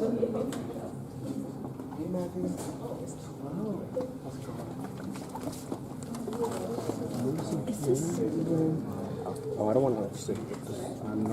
Oh, I don't want to see. I'm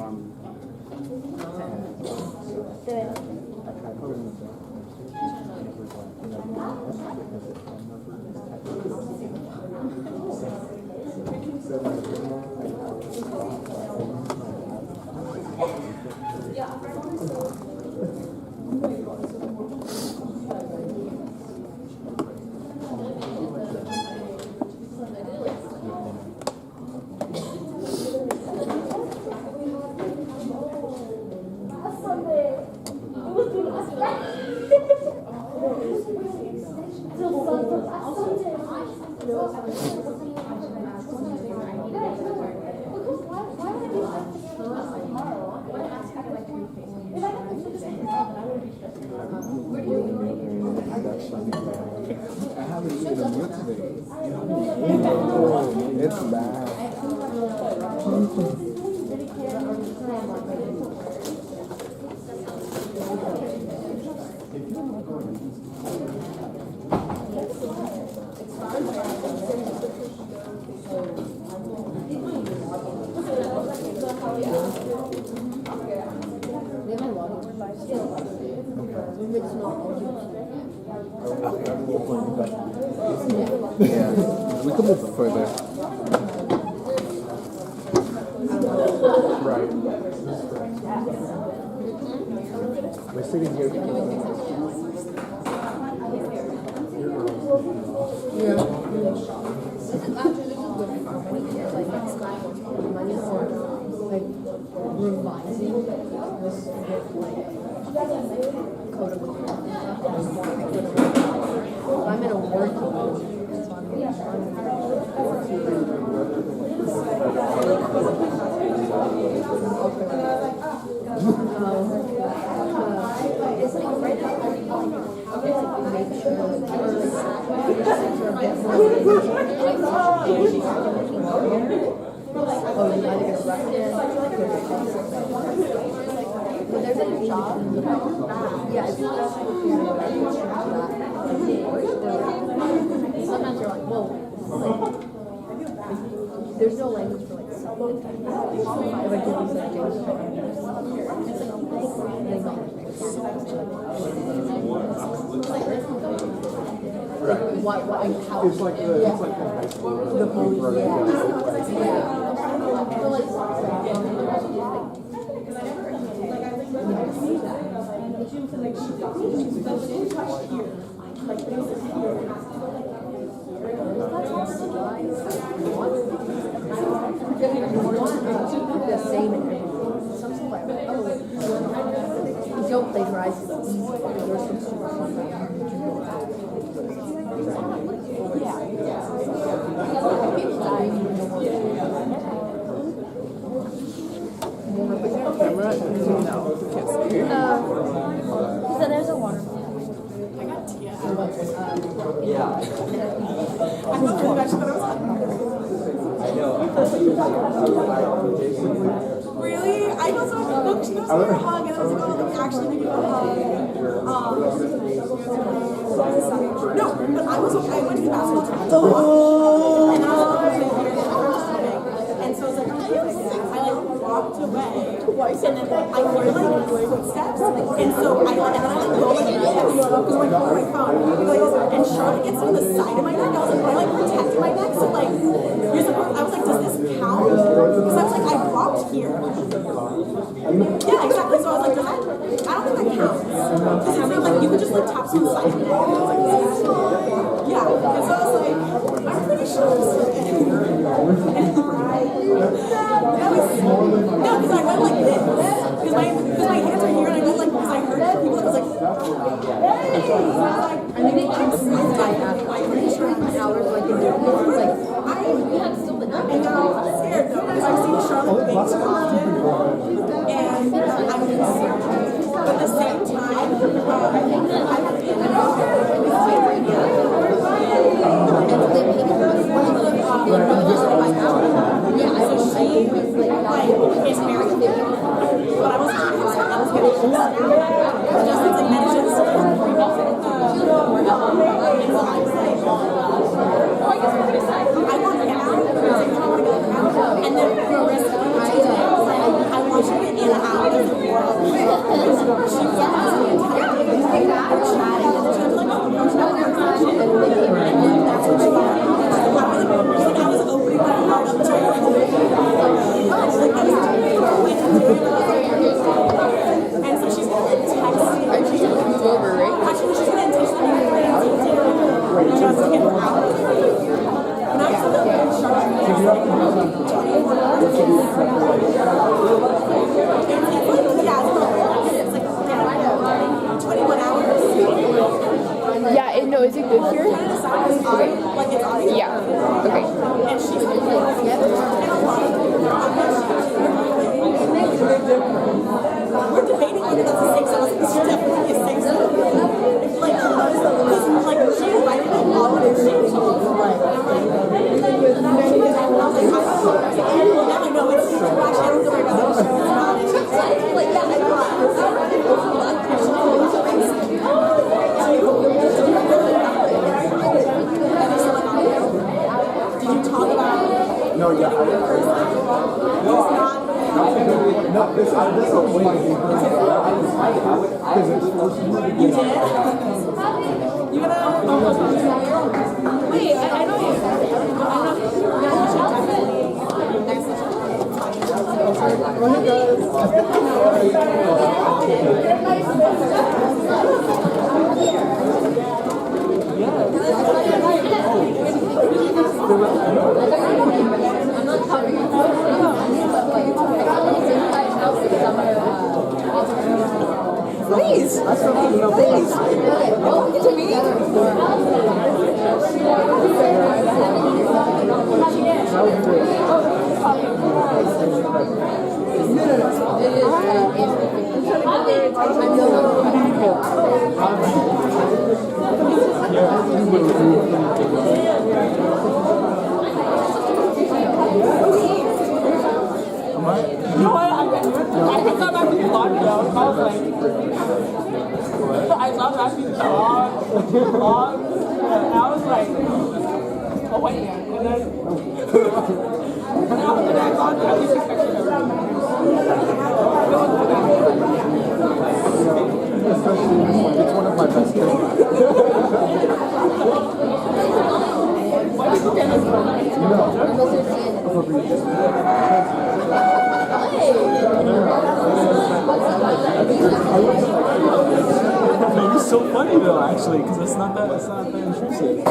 it's bad. Yeah, we could move further. Right. We're sitting here. Yeah. I'm in a work there's a job. Yeah, it's not sometimes you're like, whoa. Like, there's no language for like something. If I give you what, how? It's like the high school. The police. The same in everything. Some people are like, oh, don't plagiarize it. There's some super fun. People die. Camera? No. So there's a water. Really? I was like, look, she goes for a hug, and I was like, oh, let me actually give you a hug. No, but I went to the bathroom. And I was like, and so I was like, I walked away. And then I heard like footsteps. And so I go like, because my phone. And Charlotte gets me on the side of my neck. I was like, I like protect my neck. So like, you're supposed. I was like, does this count? Because I was like, I walked here. Yeah, exactly. So I was like, does that? I don't think that counts. Because it's not like you could just like tap some side of my neck. I was like, yeah. And so I was like, I'm pretty sure. That was no, because I went like this. Because my hands are here, and I went like because I heard people. I was like, I mean, it can smell like that. I'm pretty sure in hours like in different like we had still the night. and now I'm scared though because I've seen Charlotte make too often, and I'm concerned. But at the same time, I've been is married. But I was getting she was asking me to chatting, and then she was like, oh, I'm not and then that's when she got it. I was opening my heart up to her. And so she's gonna text me. She's gonna move over, right? Actually, she's gonna text me and just to get her out. And I was a little bit shocked. It's like, it's like 21 hours. Yeah, no, is it good here? Like it's audio. Yeah. Okay. And she's like, and a lot of we're debating whether that's a 6. I was like, this should definitely be a 6. Like, she invited me all of it. And I'm like, well, now I know it's actually, I don't have to worry about the show. Like, yeah, did you talk about No, yeah. it's not. No, this is my You did? You gonna wait, I know you. Please. Please. To me. You know what? I picked up after you locked down. I was like, I love after you vlog. And I was like, oh wait, and then I thought at least expected everything. It's one of my best things. What did you get us from? It's so funny though, actually, because it's not that intrusive.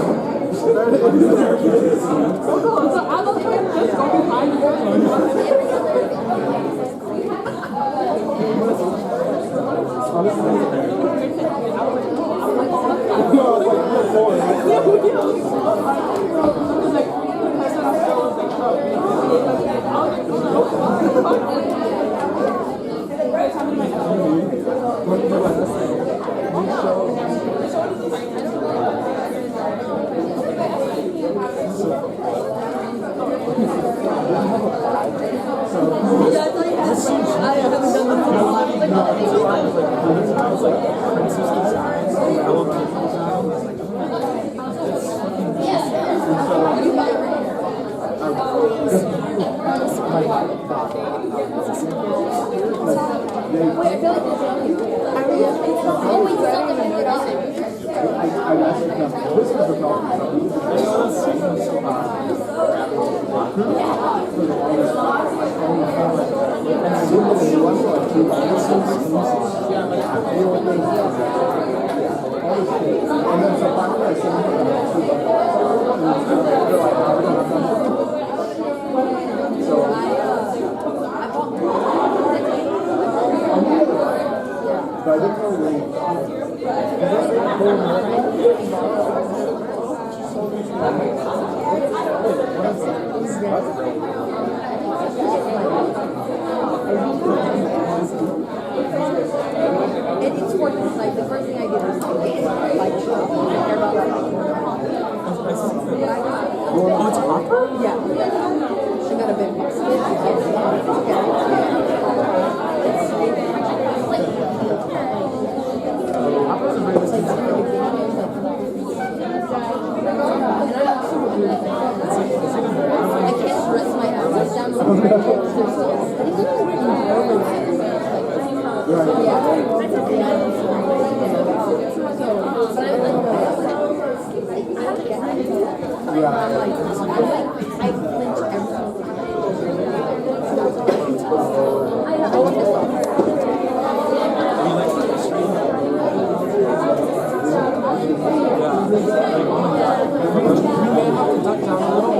Right.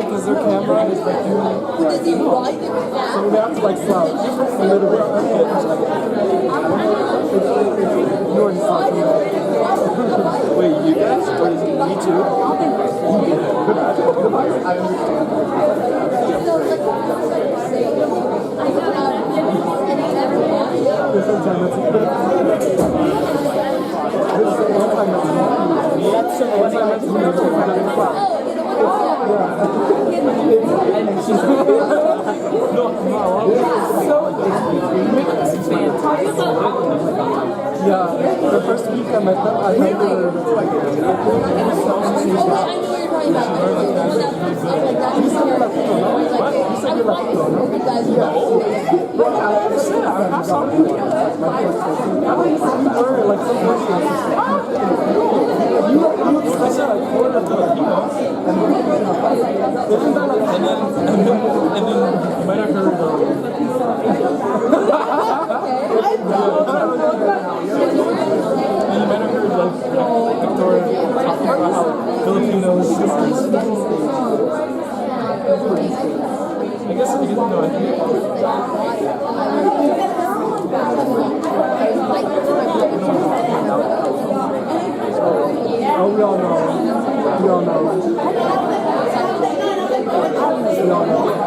Because their camera is like Does he write it down? so we have to like slouch a little bit. You already saw it. Wait, you guys? Or is it me too? I understand. That's one time I yeah, the first week I met them, I remember like I know what you're talking about. you said you're Latino, no? What? You said you're Latino, no? You guys are Bro, I understand. I have some people like my first person. I thought you said you were like some person. I said like Florida Filipino. And then isn't that like And then you might have heard like Victoria talking about how Filipinos I guess I didn't know. oh, we all know. We all know. We all know.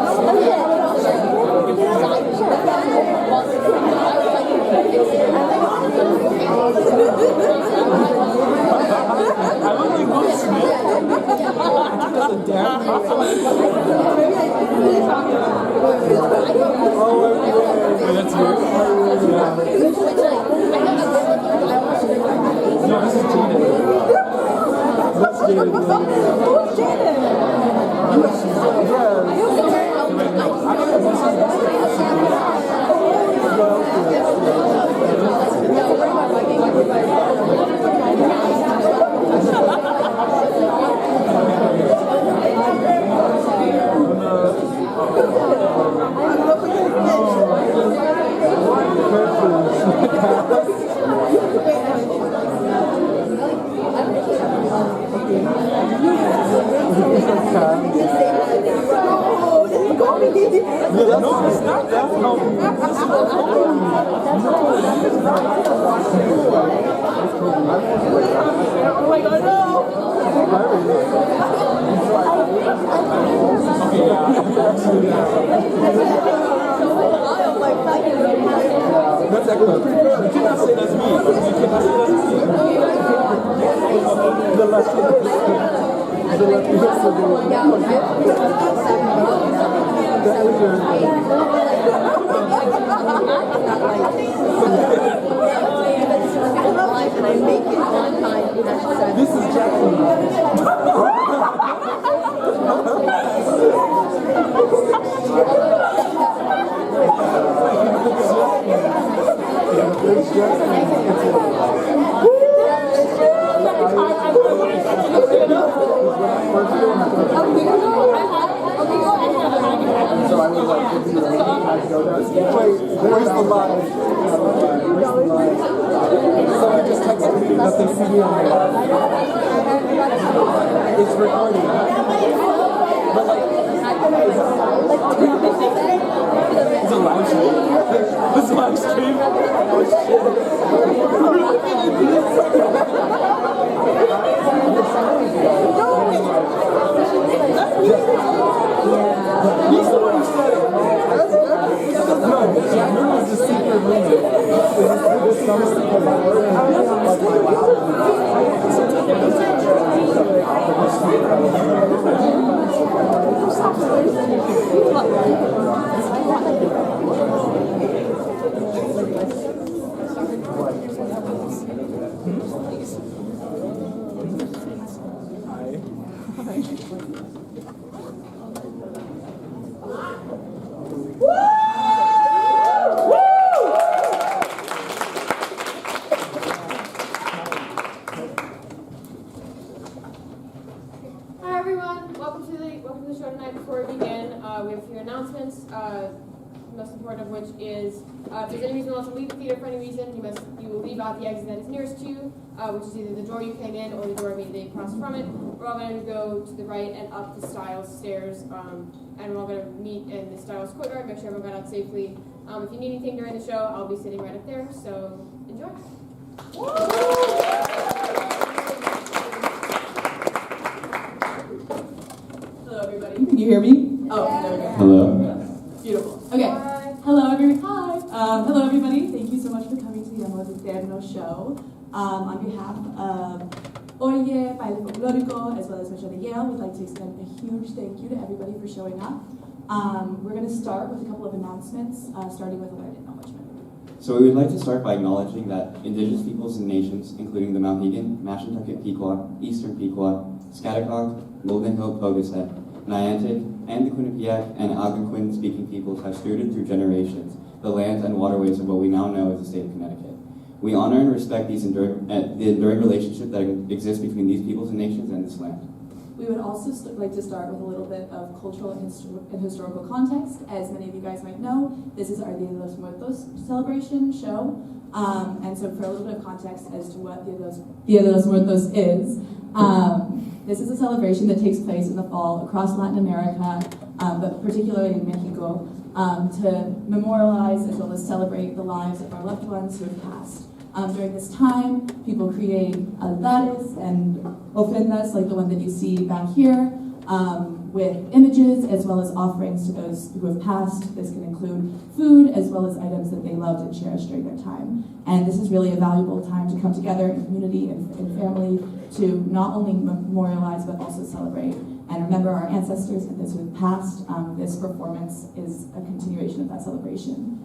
I look like Will Smith. Wait, that's yours? Yeah. No, this is Jaden. That's Jaden. Who's Jaden? No, it's not that. Oh my god, no! Okay, yeah. That's actually pretty good. You cannot say that's me. You cannot say that's me. The Latino. The and I make it on time. This is Jackie. So I was like, wait, where's the line? Someone just texted me that they see me on the line. It's recording. But like, It's a live stream. It's a live stream. he's the one who said it. No, Jack is the secret movie. This summer because I learned like my important of which is if there's any reason you want to leave the theater for any reason, you will leave out the exit that is nearest to you, which is either the door you came in or the door immediately across from it. We're all going to go to the right and up the Styles stairs, and we're all going to meet in the Styles courtyard, make sure everyone got out safely. If you need anything during the show, I'll be sitting right up there, so enjoy. Hello, everybody. Can you hear me? Oh, there we go. Hello. Beautiful. Okay. Hello, everybody. Hi. Hello, everybody. Thank you so much for coming to the Amor Eterno show. On behalf of Oye, Ballet Folklórico, as well as MEChA de Yale, we'd like to extend a huge thank you to everybody for showing up. We're going to start with a couple of announcements, starting with a word acknowledgement. So we would like to start by acknowledging that Indigenous peoples and nations, including the Mohegan, Mashantucket Pequot, Eastern Pequot, Schaghticoke, Golden Hill Poguesset, Niantic, and the Quinnipiac and Algonquin speaking peoples have stewarded through generations the lands and waterways of what we now know as the state of Connecticut. We honor and respect the enduring relationship that exists between these peoples and nations and this land. We would also like to start with a little bit of cultural and historical context. As many of you guys might know, this is our Dia de los Muertos celebration show. And so for a little bit of context as to what Dia de los Muertos is, this is a celebration that takes place in the fall across Latin America, but particularly in Mexico, to memorialize as well as celebrate the lives of our loved ones who have passed. During this time, people create altares and ofrendas like the one that you see back here, with images as well as offerings to those who have passed. This can include food as well as items that they loved and cherished during their time. And this is really a valuable time to come together in community and family to not only memorialize but also celebrate and remember our ancestors and those who have passed. This performance is a continuation of that celebration.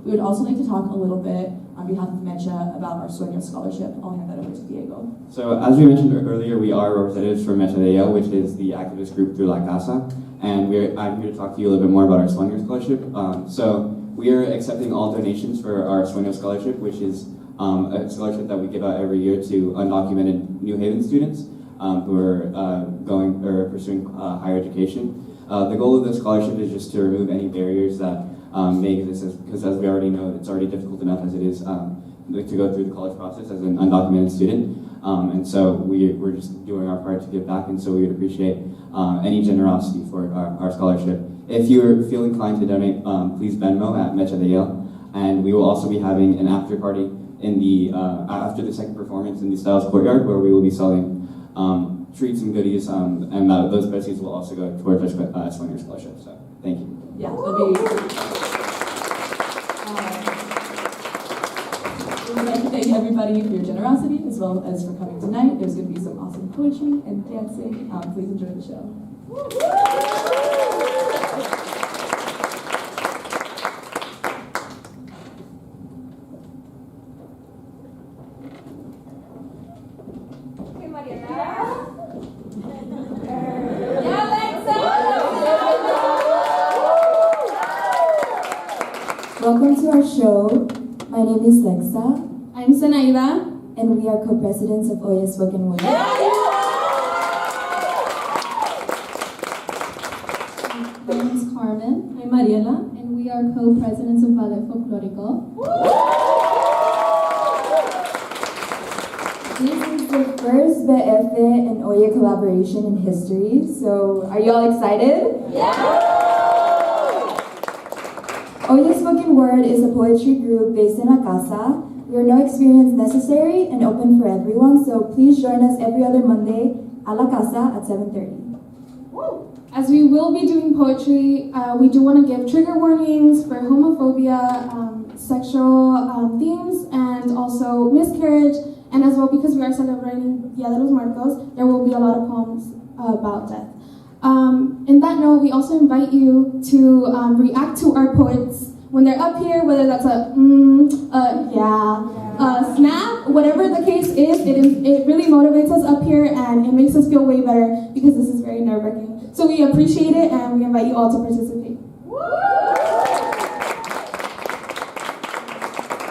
We would also like to talk a little bit on behalf of MEChA about our Sueños Scholarship. I'll hand that over to Diego. So as we mentioned earlier, we are representatives for MEChA de Yale, which is the activist group through La Casa. And I'm here to talk to you a little bit more about our Sueños Scholarship. So we are accepting all donations for our Sueños Scholarship, which is a scholarship that we give out every year to undocumented New Haven students who are pursuing higher education. The goal of this scholarship is just to remove any barriers that may exist, because as we already know, it's already difficult enough as it is to go through the college process as an undocumented student. And so we're just doing our part to give back, and so we would appreciate any generosity for our scholarship. If you feel inclined to donate, please Venmo at MEChA de Yale, and we will also be having an after party in the after the second performance in the Styles Courtyard, where we will be selling treats and goodies, and those proceeds will also go towards our Sueños Scholarship. So thank you. Yeah, that'll be. We'd like to thank everybody for your generosity as well as for coming tonight. There's going to be some awesome poetry and dancing. Please enjoy the show. Okay, Mariana. Welcome to our show. My name is Lexa. I'm Sanaida. And we are co-presidents of Oye Spoken Word. My name is Carmen. I'm Mariela. And we are co-presidents of Ballet Folklórico. This is the first BF and Oye collaboration in history, so are you all excited? Yeah! Oye Spoken Word is a poetry group based in La Casa. We are no experience necessary and open for everyone, so please join us every other Monday at La Casa at 7:30. As we will be doing poetry, we do want to give trigger warnings for homophobia, sexual themes, and also miscarriage. And as well, because we are celebrating Dia de los Muertos, there will be a lot of poems about death. In that note, we also invite you to react to our poets when they're up here, whether that's a snap, whatever the case is, it really motivates us up here and it makes us feel way better because this is very nerve-wracking. So we appreciate it and we invite you all to participate.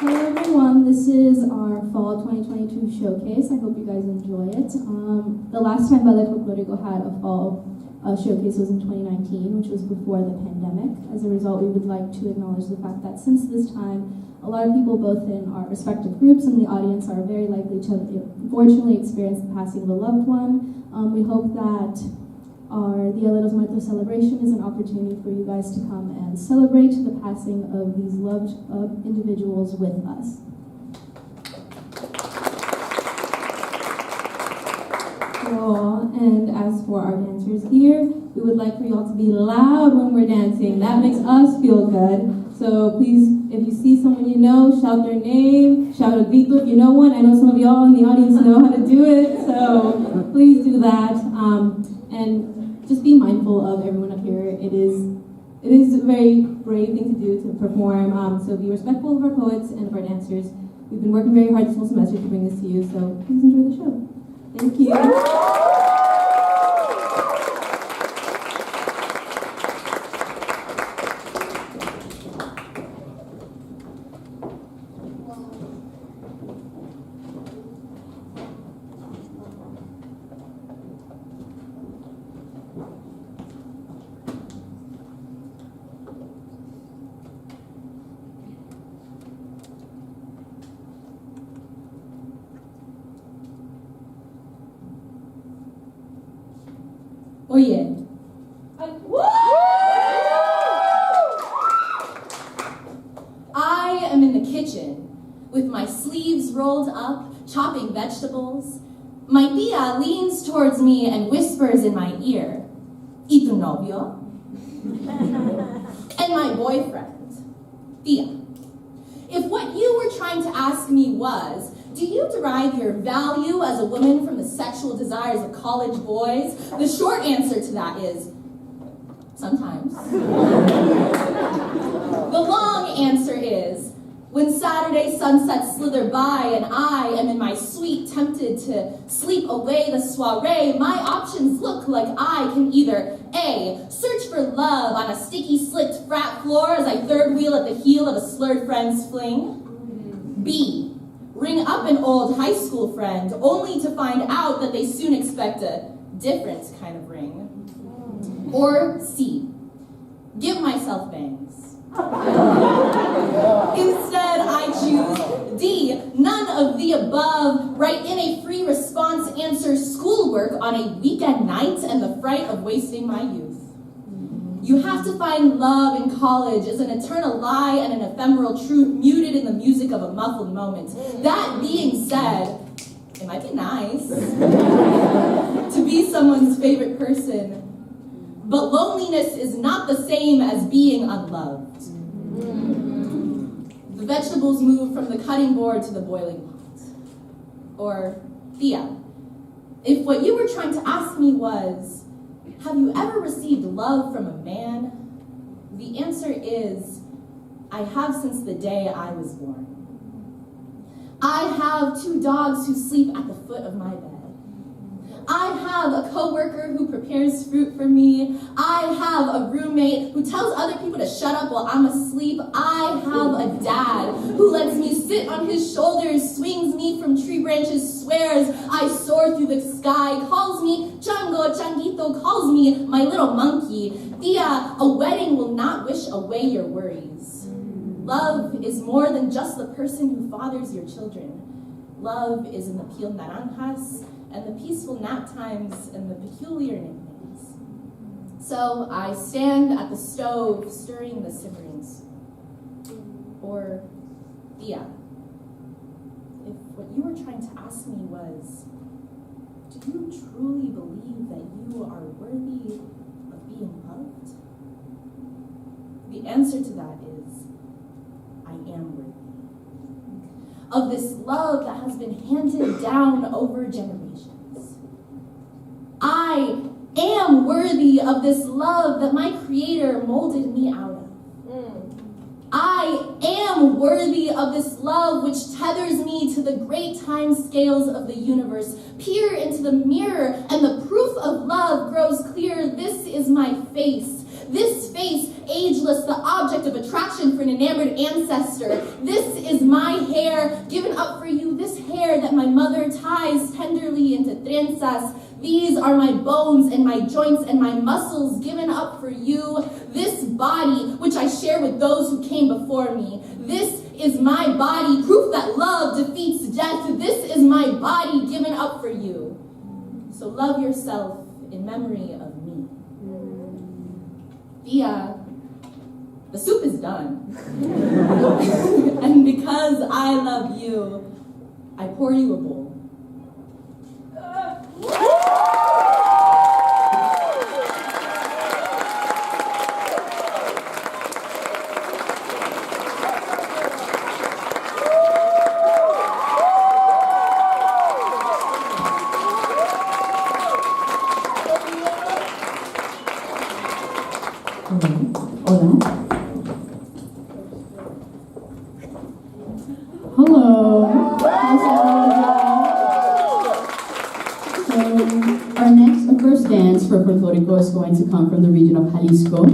Hello everyone, this is our Fall 2022 showcase. I hope you guys enjoy it. The last time Ballet Folklórico had a fall showcase was in 2019, which was before the pandemic. As a result, we would like to acknowledge the fact that since this time, a lot of people, both in our respective groups and the audience, are very likely to unfortunately experience the passing of a loved one. We hope that our Dia de los Muertos celebration is an opportunity for you guys to come and celebrate the passing of these loved individuals with us. And as for our dancers here, we would like for y'all to be loud when we're dancing. That makes us feel good. So please, if you see someone you know, shout their name, shout a grito if you know one. I know some of y'all in the audience know how to do it, so please do that. And just be mindful of everyone up here. It is a very brave thing to do to perform. So be respectful of our poets and of our dancers. We've been working very hard this whole semester to bring this to you, so please enjoy the show. Thank you. Oye. I am in the kitchen with my sleeves rolled up, chopping vegetables. My tia leans towards me and whispers in my ear, ¿Y tu novio? And my boyfriend, Tia. If what you were trying to ask me was, do you derive your value as a woman from the sexual desires of college boys? The short answer to that is, sometimes. The long answer is, when Saturday sunsets slither by and I am in my suite tempted to sleep away the soiree, my options look like I can either A, search for love on a sticky slicked frat floor as I third wheel at the heel of a slurred friend's fling, B, ring up an old high school friend only to find out that they soon expect a different kind of ring, or C, give myself bangs. Instead, I choose D, none of the above, write in a free response answer schoolwork on a weekend night and the fright of wasting my youth. You have to find love in college is an eternal lie and an ephemeral truth muted in the music of a muffled moment. That being said, it might be nice to be someone's favorite person, but loneliness is not the same as being unloved. The vegetables move from the cutting board to the boiling pot. Or, Thea, if what you were trying to ask me was, have you ever received love from a man? The answer is, I have since the day I was born. I have 2 dogs who sleep at the foot of my bed. I have a coworker who prepares fruit for me. I have a roommate who tells other people to shut up while I'm asleep. I have a dad who lets me sit on his shoulders, swings me from tree branches, swears I soar through the sky, calls me Chango, Changuito, calls me my little monkey. Tia, a wedding will not wish away your worries. Love is more than just the person who fathers your children. Love is in the peeled naranjas, and the peaceful nap times, and the peculiar nicknames. So I stand at the stove, stirring the simmering soup. Or, Thea, if what you were trying to ask me was, do you truly believe that you are worthy of being loved? The answer to that is, I am worthy of this love that has been handed down over generations. I am worthy of this love that my Creator molded me out of. I am worthy of this love which tethers me to the great time scales of the universe. Peer into the mirror and the proof of love grows clear. This is my face. This face, ageless, the object of attraction for an enamored ancestor. This is my hair, given up for you, this hair that my mother ties tenderly into trenzas. These are my bones and my joints and my muscles given up for you. This body, which I share with those who came before me. This is my body, proof that love defeats death. This is my body given up for you. So love yourself in memory of me. Thea, the soup is done. And because I love you, I pour you a bowl. Hello. So our next first dance for Folklórico is going to come from the region of Jalisco,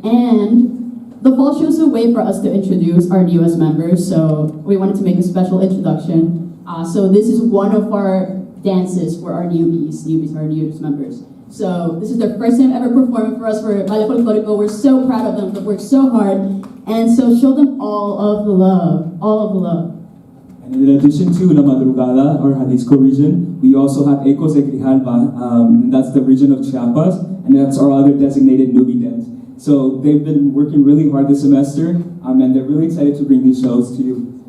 and the fall shows a way for us to introduce our newest members. So we wanted to make a special introduction. So this is one of our dances for our newbies. Newbies are our newest members. So this is their first time ever performing for us for Ballet Folklórico. We're so proud of them. They've worked so hard. And so show them all of the love. All of the love. And in addition to La Madrugada, or Jalisco region, we also have Ecos de Grijalva, and that's the region of Chiapas, and that's our other designated newbie dance. So they've been working really hard this semester, and they're really excited to bring these shows to you.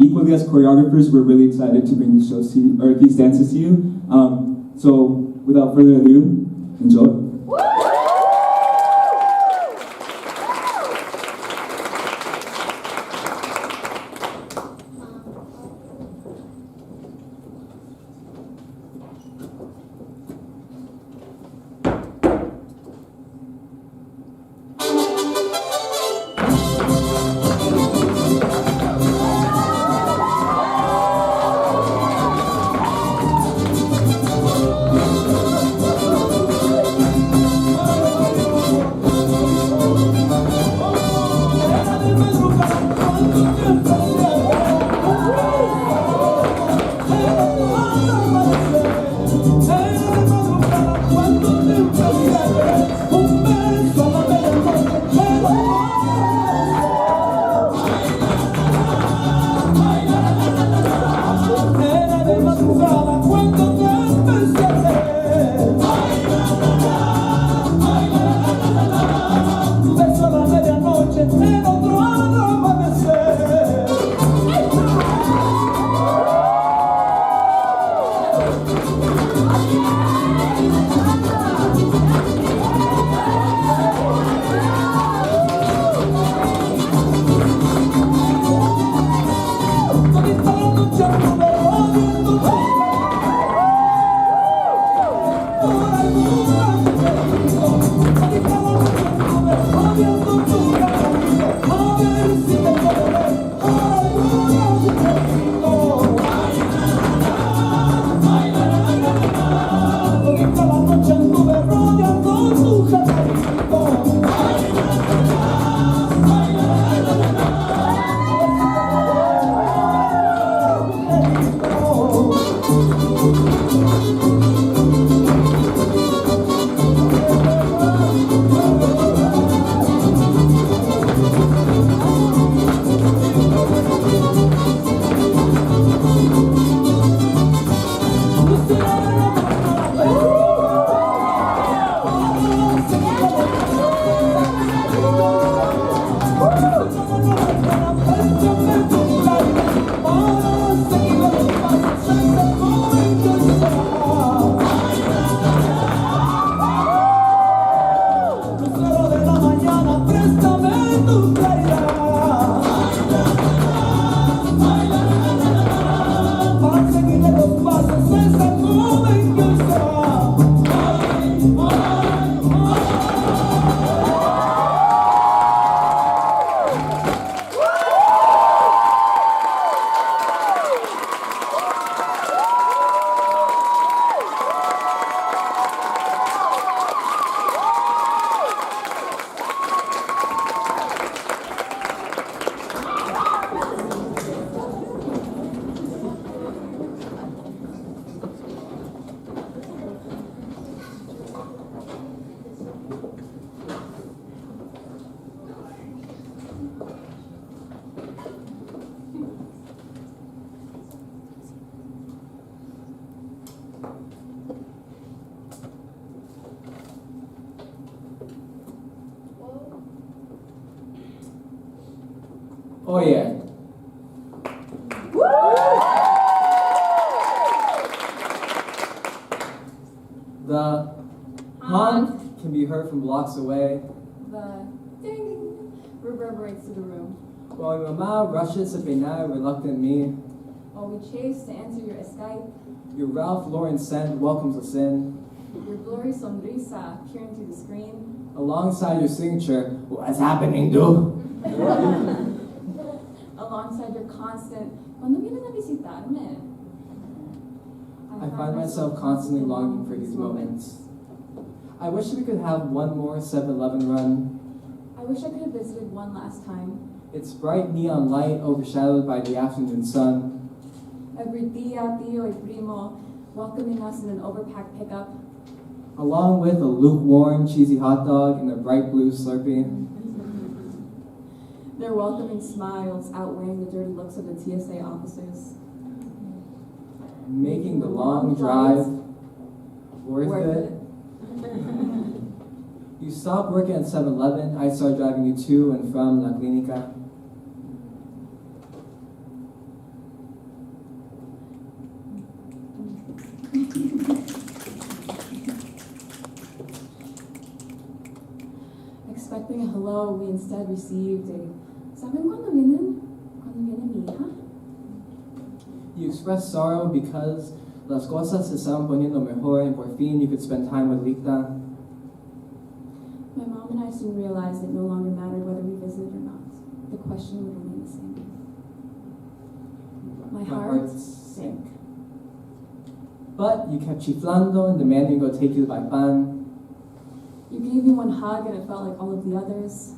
Equally as choreographers, we're really excited to bring these shows to you, or these dances to you. So without further ado, enjoy. Oh, Oye. The honk can be heard from blocks away. The ding reverberates to the room. While my mama rushes to peinar reluctant me, While we chase to answer your Skype, your Ralph Lauren scent welcomes us in. your blurry sonrisa peering through the screen, Alongside your signature, what's happening, dude? alongside your constant, ¿Cuándo vienes a visitarme? I find myself constantly longing for these moments. I wish we could have one more 7-Eleven run. I wish I could have visited one last time. Its bright neon light overshadowed by the afternoon sun. Every tia, tío, y primo welcoming us in an overpacked pickup. Along with a lukewarm, cheesy hot dog and a bright blue Slurpee. Their welcoming smiles outweighing the dirty looks of the TSA officers. Making the long drive worth it. You stop working at 7-Eleven, I start driving you to and from La Clinica. Expecting a hello, we instead received a ¿Saben cuándo viene mi hija? You express sorrow because las cosas se estaban poniendo mejor and por fin you could spend time with Lita. My mom and I soon realized it no longer mattered whether we visited or not. The question would remain the same. My heart sank. But you kept chiflando and demanding to go take you to Baipan. You gave me one hug and it felt like all of the others.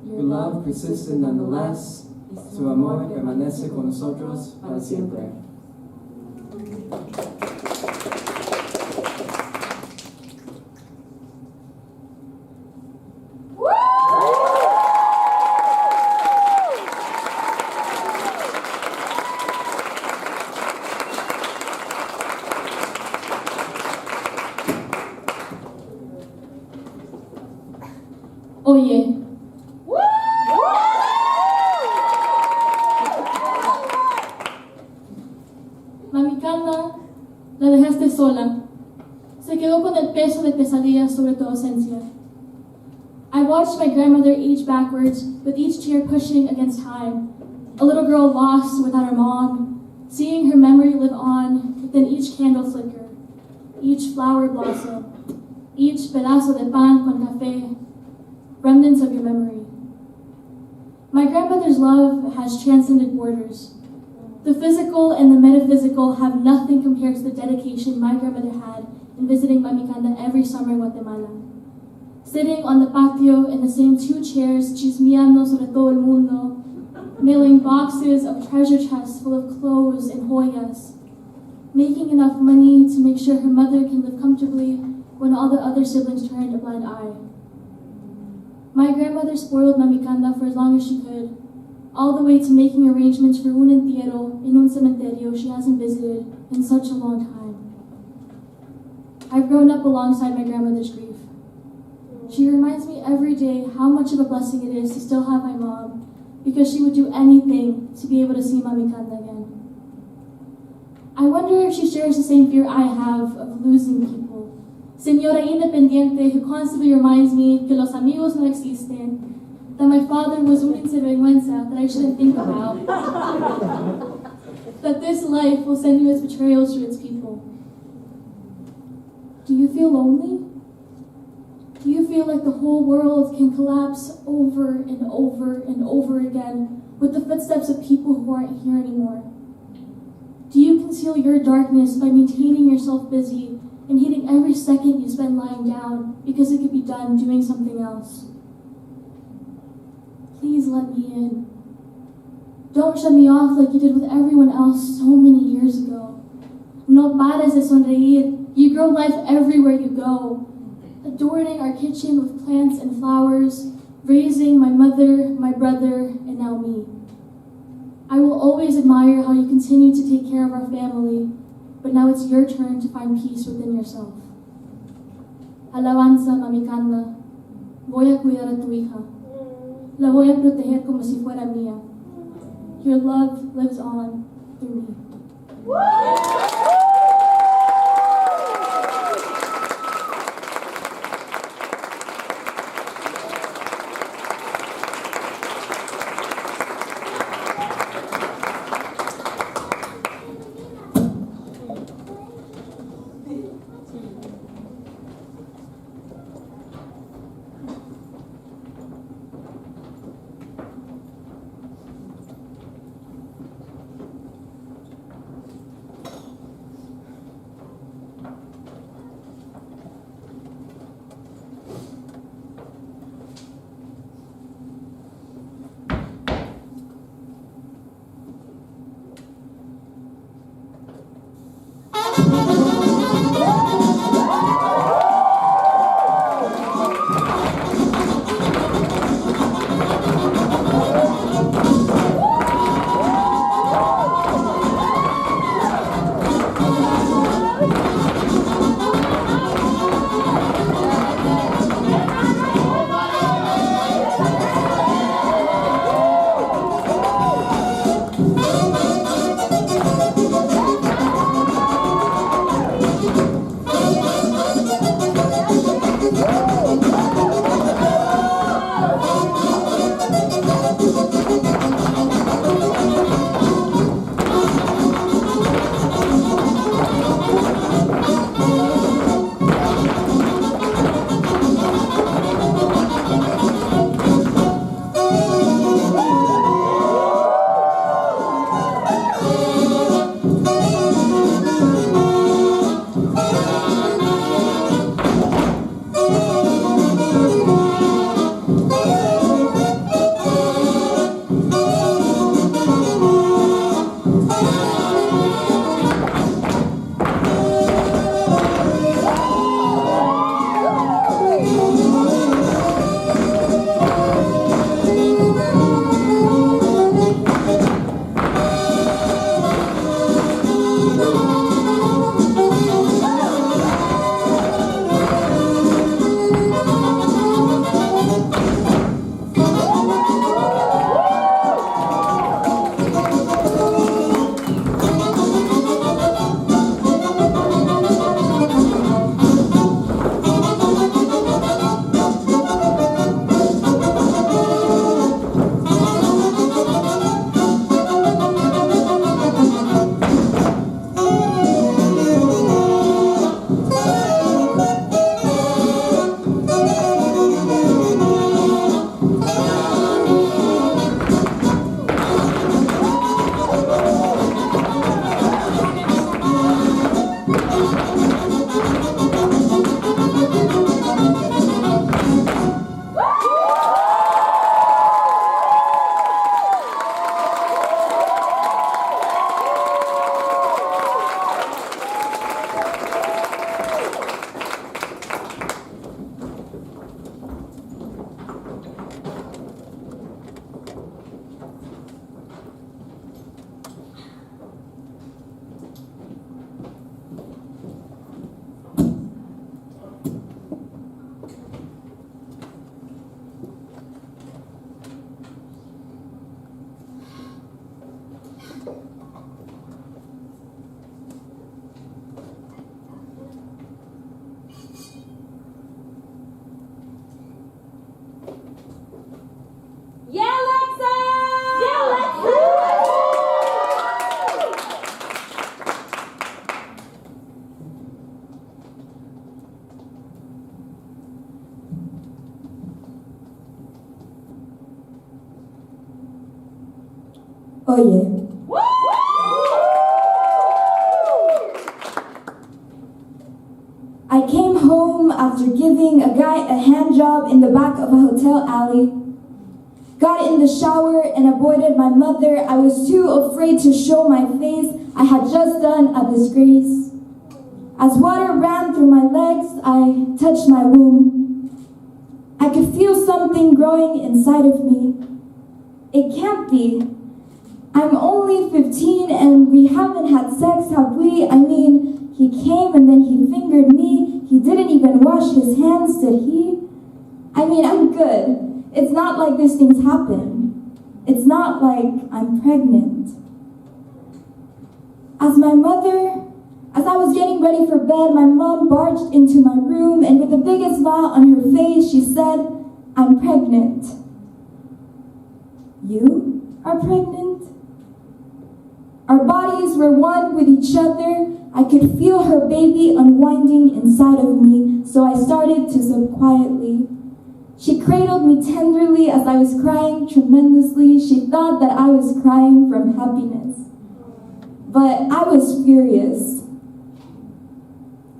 Your love persisted nonetheless. Su amor permanece con nosotros para siempre. Oye. Mami Carla, la dejaste sola. Se quedó con el peso de pesadillas sobre tu ausencia. I watched my grandmother age backwards, with each tear pushing against time. A little girl lost without her mom, seeing her memory live on within each candle flicker, each flower blossom, each pedazo de pan con café, remnants of your memory. My grandmother's love has transcended borders. The physical and the metaphysical have nothing compared to the dedication my grandmother had in visiting Mami Kanda every summer in Guatemala. Sitting on the patio in the same 2 chairs, chismeando sobre todo el mundo, mailing boxes of treasure chests full of clothes and joyas, making enough money to make sure her mother can live comfortably when all the other siblings turned a blind eye. My grandmother spoiled Mami Kanda for as long as she could, all the way to making arrangements for un entierro in un cementerio she hasn't visited in such a long time. I've grown up alongside my grandmother's grief. She reminds me every day how much of a blessing it is to still have my mom, because she would do anything to be able to see Mami Kanda again. I wonder if she shares the same fear I have of losing people. Señora Independiente, who constantly reminds me que los amigos no existen, that my father was un sinvergüenza that I shouldn't think about, that this life will send you its betrayals to its people. Do you feel lonely? Do you feel like the whole world can collapse over and over and over again with the footsteps of people who aren't here anymore? Do you conceal your darkness by maintaining yourself busy and hating every second you spend lying down because it could be done doing something else? Please let me in. Don't shut me off like you did with everyone else so many years ago. No pares de sonreír. You grow life everywhere you go. Adorning our kitchen with plants and flowers, raising my mother, my brother, and now me. I will always admire how you continue to take care of our family, but now it's your turn to find peace within yourself. Alabanza, Mami Kanda. Voy a cuidar a tu hija. La voy a proteger como si fuera mía. Your love lives on through me. Oye. I came home after giving a guy a hand job in the back of a hotel alley. Got in the shower and avoided my mother. I was too afraid to show my face. I had just done a disgrace. As water ran through my legs, I touched my womb. I could feel something growing inside of me. It can't be. I'm only 15 and we haven't had sex, have we? I mean, he came and then he fingered me. He didn't even wash his hands, did he? I mean, I'm good. It's not like these things happen. It's not like I'm pregnant. As I was getting ready for bed, my mom barged into my room and with the biggest smile on her face, she said, "I'm pregnant." "You are pregnant?" Our bodies were one with each other. I could feel her baby unwinding inside of me, so I started to sob quietly. She cradled me tenderly as I was crying tremendously. She thought that I was crying from happiness. But I was furious.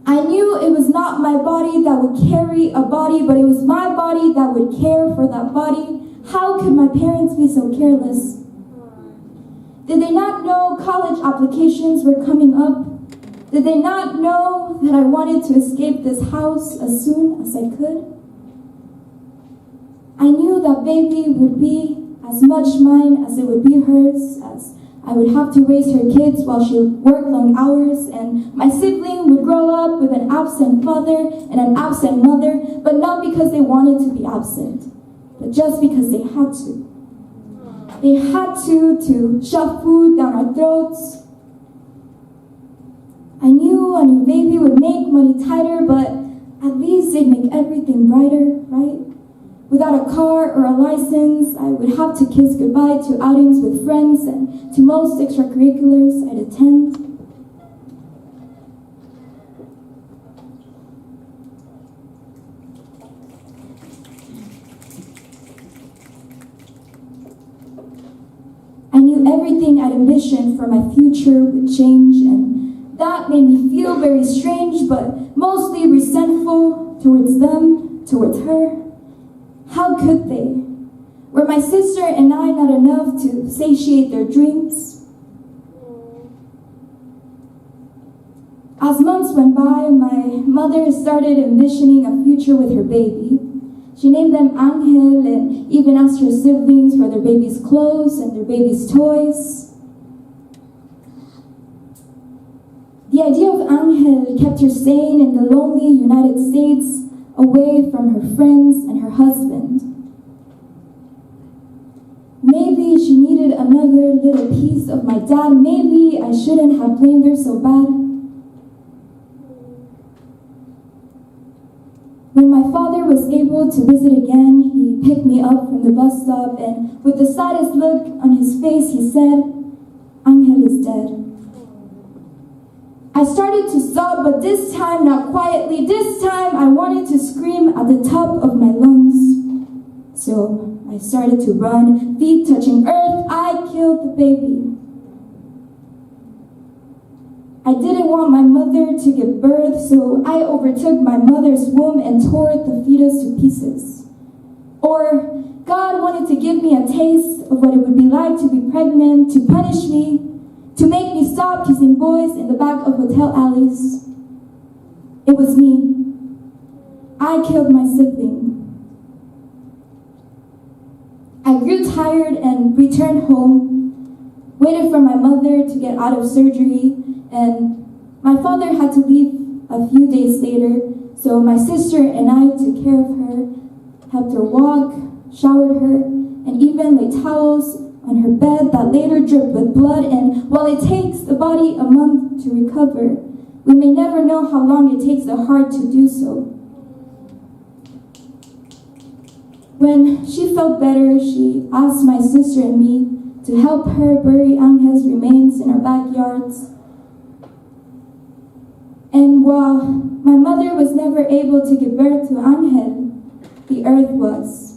I knew it was not my body that would carry a body, but it was my body that would care for that body. How could my parents be so careless? Did they not know college applications were coming up? Did they not know that I wanted to escape this house as soon as I could? I knew that baby would be as much mine as it would be hers, as I would have to raise her kids while she worked long hours, and my sibling would grow up with an absent father and an absent mother, but not because they wanted to be absent, but just because they had to. They had to shove food down our throats. I knew a new baby would make money tighter, but at least they'd make everything brighter, right? Without a car or a license, I would have to kiss goodbye to outings with friends and to most extracurriculars I'd attend. I knew everything I'd envisioned for my future would change, and that made me feel very strange, but mostly resentful towards them, towards her. How could they? Were my sister and I not enough to satiate their dreams? As months went by, my mother started envisioning a future with her baby. She named them Angel and even asked her siblings for their baby's clothes and their baby's toys. The idea of Angel kept her sane in the lonely United States, away from her friends and her husband. Maybe she needed another little piece of my dad. Maybe I shouldn't have blamed her so bad. When my father was able to visit again, he picked me up from the bus stop, and with the saddest look on his face, he said, "Angel is dead." I started to sob, but this time not quietly. This time I wanted to scream at the top of my lungs. So I started to run, feet touching earth. I killed the baby. I didn't want my mother to give birth, so I overtook my mother's womb and tore the fetus to pieces. Or God wanted to give me a taste of what it would be like to be pregnant, to punish me, to make me stop kissing boys in the back of hotel alleys. It was me. I killed my sibling. I grew tired and returned home, waited for my mother to get out of surgery, and my father had to leave a few days later, so my sister and I took care of her, helped her walk, showered her, and even laid towels on her bed that later dripped with blood. And while it takes the body a month to recover, we may never know how long it takes the heart to do so. When she felt better, she asked my sister and me to help her bury Angel's remains in our backyards. And while my mother was never able to give birth to Angel, the earth was.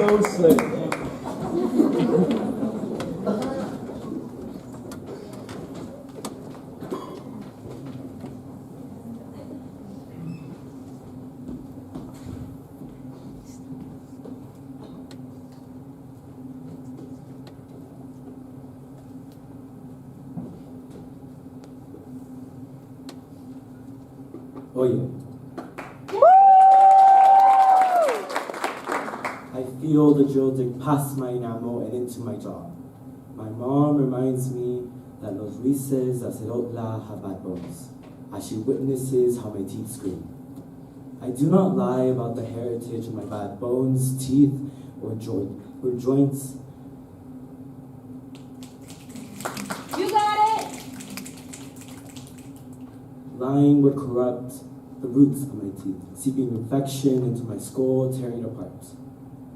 So slick. Oye. I feel the drill dig past my enamel and into my jaw. My mom reminds me that los Ruices de Cerotla have bad bones, as she witnesses how my teeth scream. I do not lie about the heritage of my bad bones, teeth, or joints. You got it! Lying would corrupt the roots of my teeth, seeping infection into my skull, tearing it apart.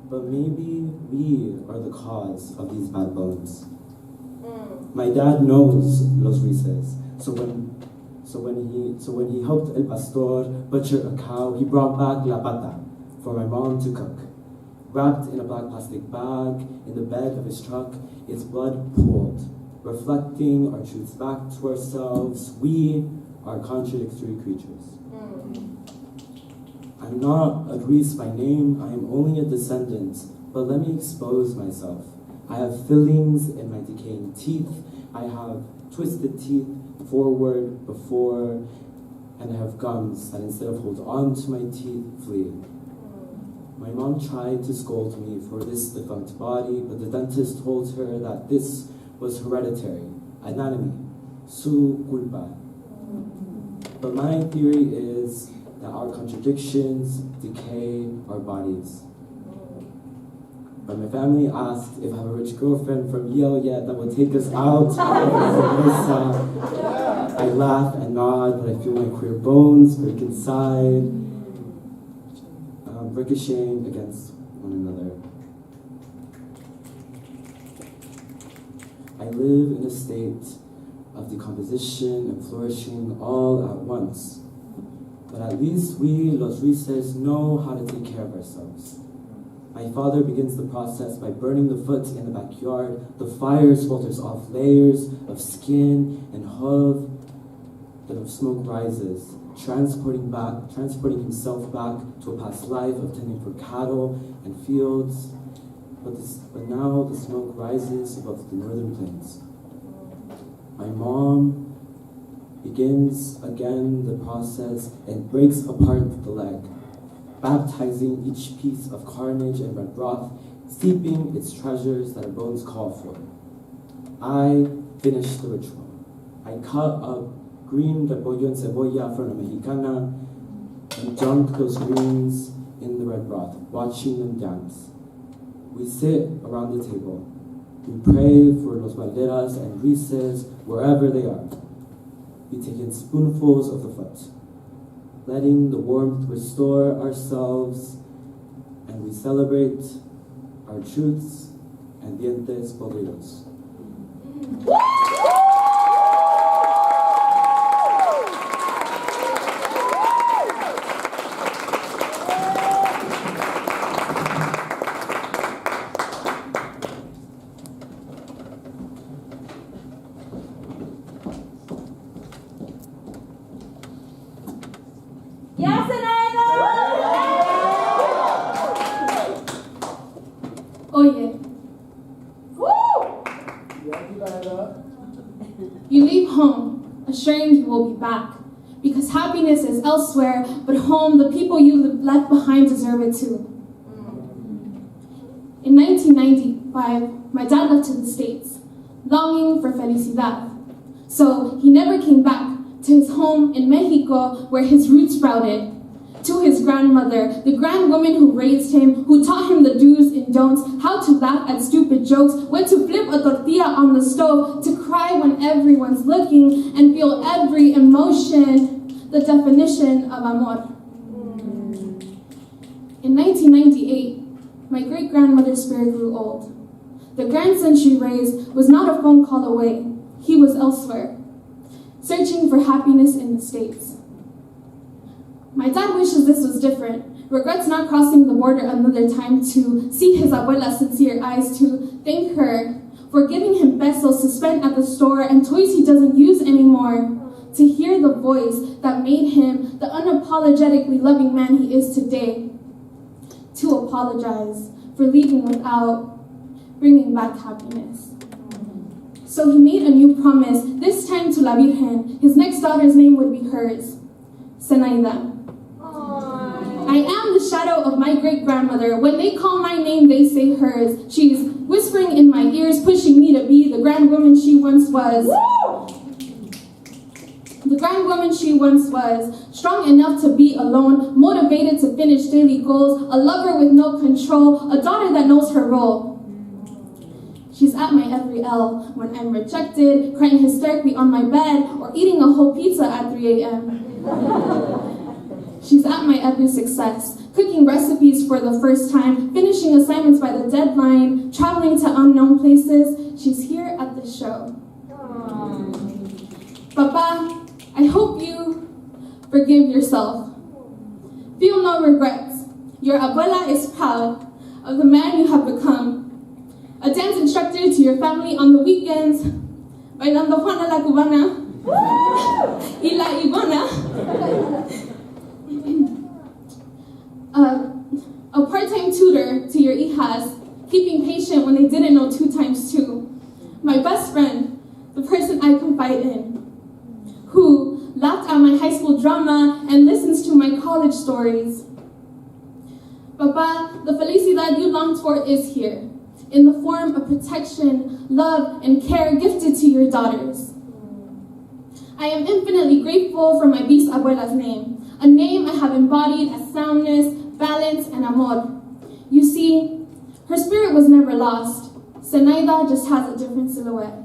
But maybe we are the cause of these bad bones. My dad knows los Ruices, so when he helped El Pastor butcher a cow, he brought back la pata for my mom to cook. Wrapped in a black plastic bag in the bed of his truck, its blood pooled, reflecting our truths back to ourselves. We are contradictory creatures. I'm not a Ruiz by name, I am only a descendant, but let me expose myself. I have fillings in my decaying teeth, I have twisted teeth forward, before, and I have gums that instead of hold on to my teeth, flee. My mom tried to scold me for this defunct body, but the dentist told her that this was hereditary, anatomy, su culpa. But my theory is that our contradictions decay our bodies. When my family asked if I have a rich girlfriend from Yale yet that would take us out, I laugh and nod, but I feel my queer bones break inside, ricocheting against one another. I live in a state of decomposition and flourishing all at once. But at least we, los Ruices, know how to take care of ourselves. My father begins the process by burning the foot in the backyard. The fire swelters off layers of skin and hoof. Then smoke rises, transporting himself back to a past life of tending for cattle and fields. But now the smoke rises above the northern plains. My mom begins again the process and breaks apart the leg, baptizing each piece of carnage and red broth, steeping its treasures that our bones call for. I finish the ritual. I cut up green repollo and cebolla from a mexicana and dunk those greens in the red broth, watching them dance. We sit around the table. We pray for los balderas and Ruices wherever they are. We take in spoonfuls of the foot, letting the warmth restore ourselves, and we celebrate our truths and dientes podridos. Oye. You leave home, assuring you will be back, because happiness is elsewhere, but home, the people you left behind deserve it too. In 1995, my dad left to the States, longing for felicidad. So he never came back to his home in Mexico, where his roots sprouted, to his grandmother, the grand woman who raised him, who taught him the do's and don'ts, how to laugh at stupid jokes, when to flip a tortilla on the stove, to cry when everyone's looking, and feel every emotion, the definition of amor. In 1998, my great-grandmother's spirit grew old. The grandson she raised was not a phone call away. He was elsewhere, searching for happiness in the States. My dad wishes this was different, regrets not crossing the border another time to see his abuela's sincere eyes, to thank her for giving him pesos to spend at the store and toys he doesn't use anymore, to hear the voice that made him the unapologetically loving man he is today, to apologize for leaving without bringing back happiness. So he made a new promise, this time to La Virgen. His next daughter's name would be hers, Zenaida. I am the shadow of my great-grandmother. When they call my name, they say hers. She's whispering in my ears, pushing me to be the grand woman she once was. The grand woman she once was, strong enough to be alone, motivated to finish daily goals, a lover with no control, a daughter that knows her role. She's at my every L when I'm rejected, crying hysterically on my bed, or eating a whole pizza at 3 a.m. She's at my every success, cooking recipes for the first time, finishing assignments by the deadline, traveling to unknown places. She's here at the show. Papa, I hope you forgive yourself. Feel no regrets. Your abuela is proud of the man you have become. A dance instructor to your family on the weekends, bailando Juana la Cubana, y la Iguana. A part-time tutor to your hijas, keeping patient when they didn't know 2 times 2. My best friend, the person I confide in, who laughed at my high school drama and listens to my college stories. Papa, the felicidad you longed for is here, in the form of protection, love, and care gifted to your daughters. I am infinitely grateful for my bisabuela's name, a name I have embodied as soundness, balance, and amor. You see, her spirit was never lost. Zenaida just has a different silhouette.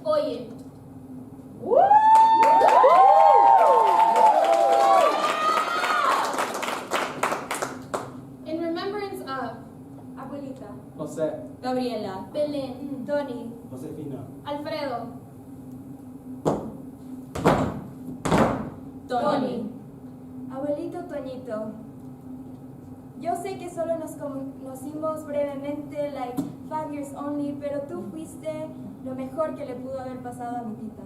Oye. In remembrance of Abuelita, Jose. Gabriela, Belén, Tony. Josefina. Alfredo, Tony. Abuelito Toñito. Yo sé que solo nos conocimos brevemente, like 5 years only, pero tú fuiste lo mejor que le pudo haber pasado a mi tita.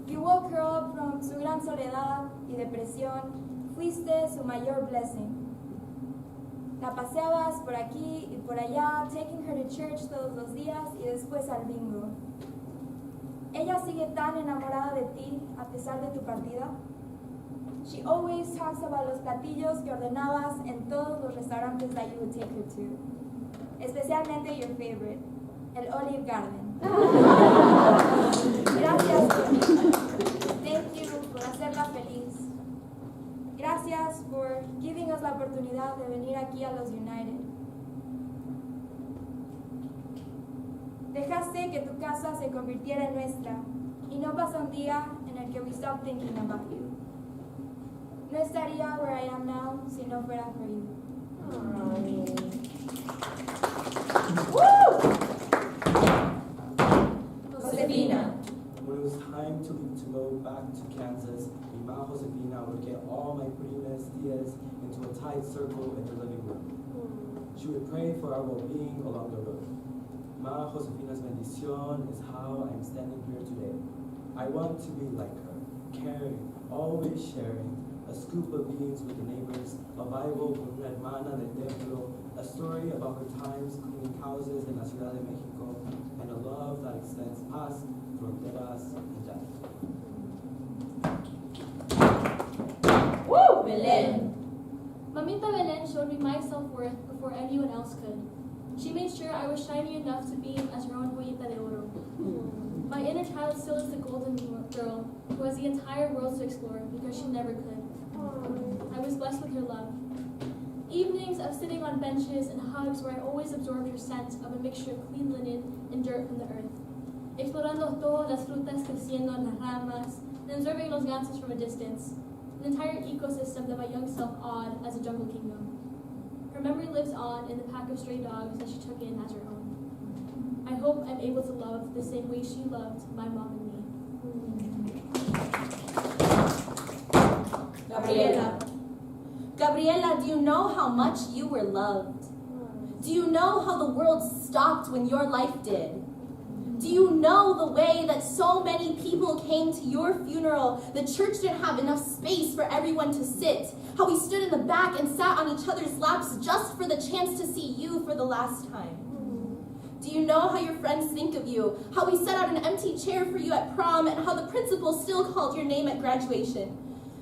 You woke her up from su gran soledad y depresión. Fuiste su mayor blessing. La paseabas por aquí y por allá, taking her to church todos los días y después al bingo. Ella sigue tan enamorada de ti a pesar de tu partida. She always talks about los platillos que ordenabas en todos los restaurantes that you would take her to. Especialmente your favorite, el Olive Garden. Gracias, Tony. Thank you por hacerla feliz. Gracias por giving us la oportunidad de venir aquí a los United. Dejaste que tu casa se convirtiera en nuestra y no pasó un día en el que we stopped thinking about you. No estaría where I am now si no fuera por you. Josefina. When it was time to leave to go back to Kansas, mi ma Josefina would get all my primas, tías into a tight circle in the living room. She would pray for our well-being along the road. Ma Josefina's bendición is how I'm standing here today. I want to be like her, caring, always sharing, a scoop of beans with the neighbors, a Bible con una hermana del templo, a story about her times cleaning houses in la Ciudad de Mexico, and a love that extends past fronteras and death. Woo! Belén. Mamita Belén showed me my self-worth before anyone else could. She made sure I was shiny enough to be as her own joyita de oro. My inner child still is the golden girl who has the entire world to explore because she never could. I was blessed with her love. Evenings of sitting on benches and hugs where I always absorbed her scent of a mixture of clean linen and dirt from the earth. Explorando todas las frutas creciendo en las ramas and observing los gansos from a distance. An entire ecosystem that my young self awed as a jungle kingdom. Her memory lives on in the pack of stray dogs that she took in as her own. I hope I'm able to love the same way she loved my mom and me. Gabriela. Gabriela, do you know how much you were loved? Do you know how the world stopped when your life did? Do you know the way that so many people came to your funeral? The church didn't have enough space for everyone to sit. How we stood in the back and sat on each other's laps just for the chance to see you for the last time. Do you know how your friends think of you? How we set out an empty chair for you at prom and how the principal still called your name at graduation?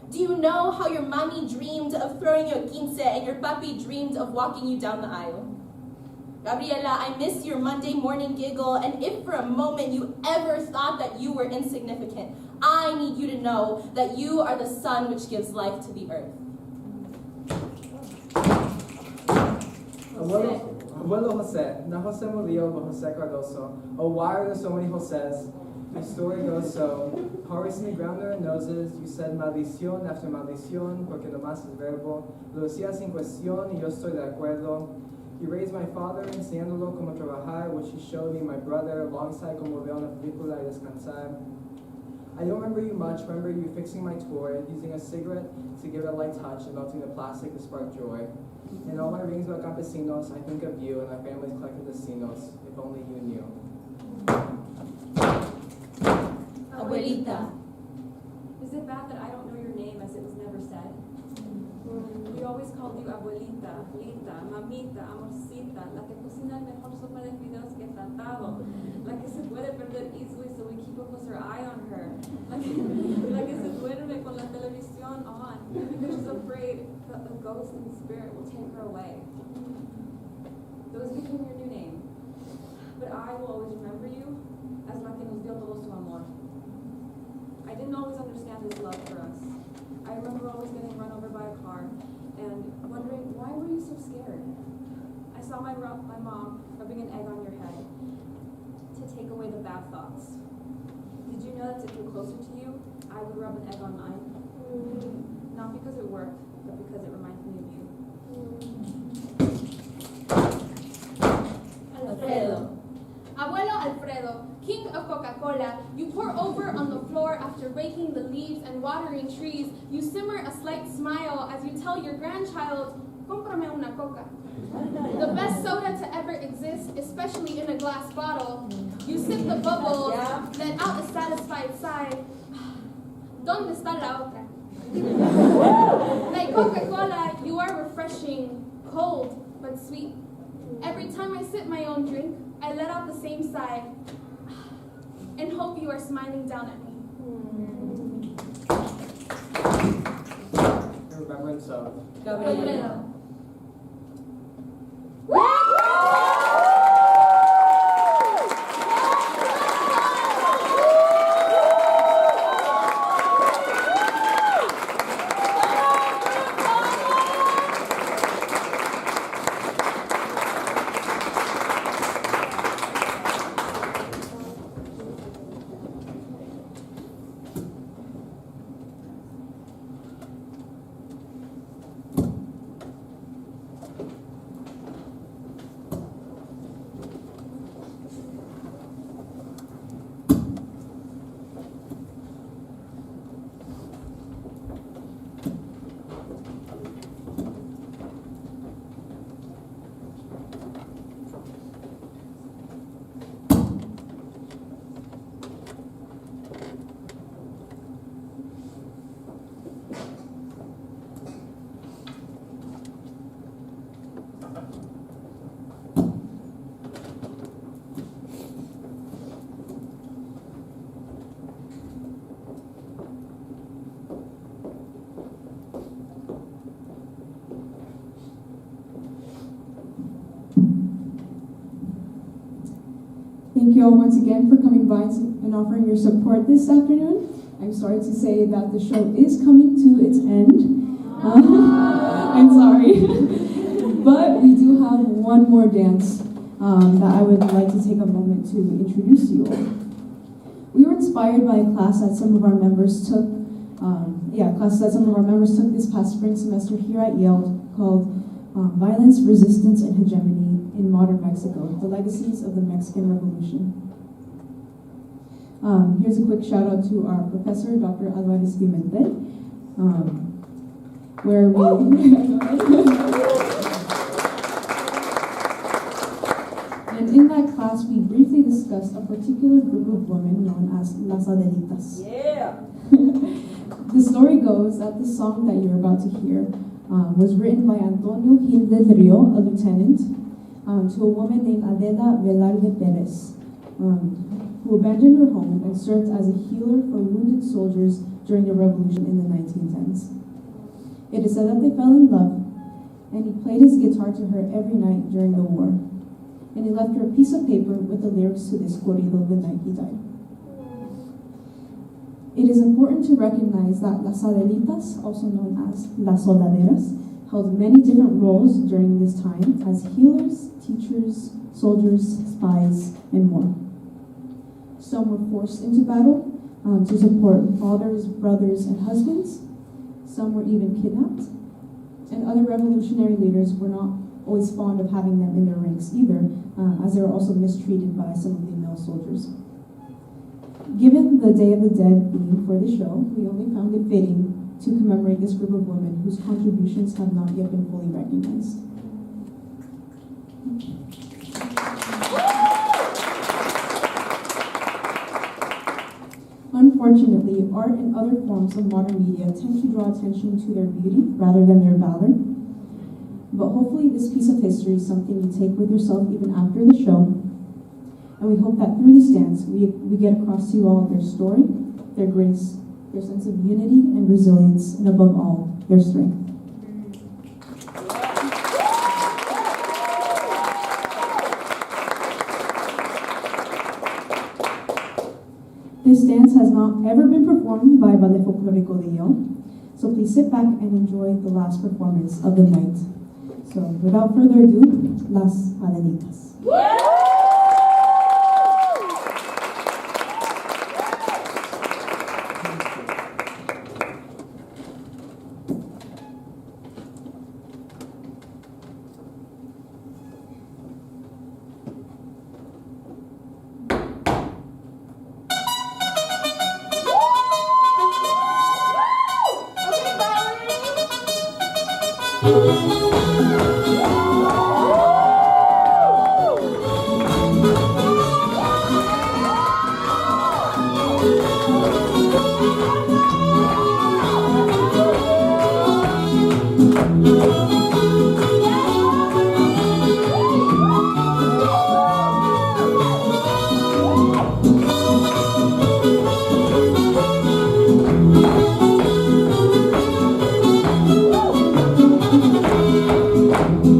Do you know how your mommy dreamed of throwing you a quince and your papi dreamed of walking you down the aisle? Gabriela, I miss your Monday morning giggle, and if for a moment you ever thought that you were insignificant, I need you to know that you are the sun which gives life to the earth. Abuelo Jose, na Jose Murillo, but Jose Cardoso. Oh, why are there so many Joses? My story goes so. Horace me ground their noses, you said maldición after maldición, porque lo más es verbo. Lo decías sin cuestión, y yo estoy de acuerdo. You raised my father, enseñándolo cómo trabajar, which he showed me my brother, alongside como veo en la película y descansar. I don't remember you much, remember you fixing my toy, using a cigarette to give it a light touch, and melting the plastic to spark joy. In all my readings about campesinos, I think of you and our family's collected vecinos, if only you knew. Abuelita. Is it bad that I don't know your name as it was never said? We always called you abuelita, lita, mamita, amorcita, la que cocina el mejor sopa de fideos que he tratado, la que se puede perder easily so we keep a closer eye on her, la que se duerme con la televisión on because she's afraid that the ghost and the spirit will take her away. Those became your new name, but I will always remember you as la que nos dio todo su amor. I didn't always understand his love for us. I remember always getting run over by a car and wondering, why were you so scared? I saw my mom rubbing an egg on your head to take away the bad bad thoughts. Did you know that to feel closer to you, I would rub an egg on mine? Not because it worked, but because it reminds me of you. Alfredo. Abuelo Alfredo, king of Coca-Cola, you pour over on the floor after raking the leaves and watering trees. You simmer a slight smile as you tell your grandchild, "Cómprame una coca." The best soda to ever exist, especially in a glass bottle. You sip the bubbles, let out a satisfied sigh. ¿Dónde está la otra? Like Coca-Cola, you are refreshing, cold but sweet. Every time I sip my own drink, I let out the same sigh and hope you are smiling down at me. In remembrance of Alfredo. Thank you all once again for coming by and offering your support this afternoon. I'm sorry to say that the show is coming to its end. I'm sorry. But we do have one more dance that I would like to take a moment to introduce to you all. We were inspired by a class that some of our members took, this past spring semester here at Yale called Violence, Resistance, and Hegemony in Modern Mexico, the Legacies of the Mexican Revolution. Here's a quick shout out to our professor, Dr. Alvarez Pimentel, where we... And in that class, we briefly discussed a particular group of women known as las Adelitas. Yeah. The story goes that the song that you're about to hear was written by Antonio Gil del Rio, a lieutenant, to a woman named Adela Velarde Perez, who abandoned her home and served as a healer for wounded soldiers during the revolution in the 1910s. It is said that they fell in love, and he played his guitar to her every night during the war. And he left her a piece of paper with the lyrics to this corrido the night he died. It is important to recognize that las Adelitas, also known as las soldaderas, held many different roles during this time as healers, teachers, soldiers, spies, and more. Some were forced into battle to support fathers, brothers, and husbands. Some were even kidnapped. And other revolutionary leaders were not always fond of having them in their ranks either, as they were also mistreated by some of the male soldiers. Given the Day of the Dead theme for the show, we only found it fitting to commemorate this group of women whose contributions have not yet been fully recognized. Unfortunately, art and other forms of modern media tend to draw attention to their beauty rather than their valor. But hopefully this piece of history is something you take with yourself even after the show. And we hope that through this dance, we get across to you all their story, their grace, their sense of unity and resilience, and above all, their strength. This dance has not ever been performed by Ballet Folklórico de Yale, so please sit back and enjoy the last performance of the night. So without further ado, Las Adelitas.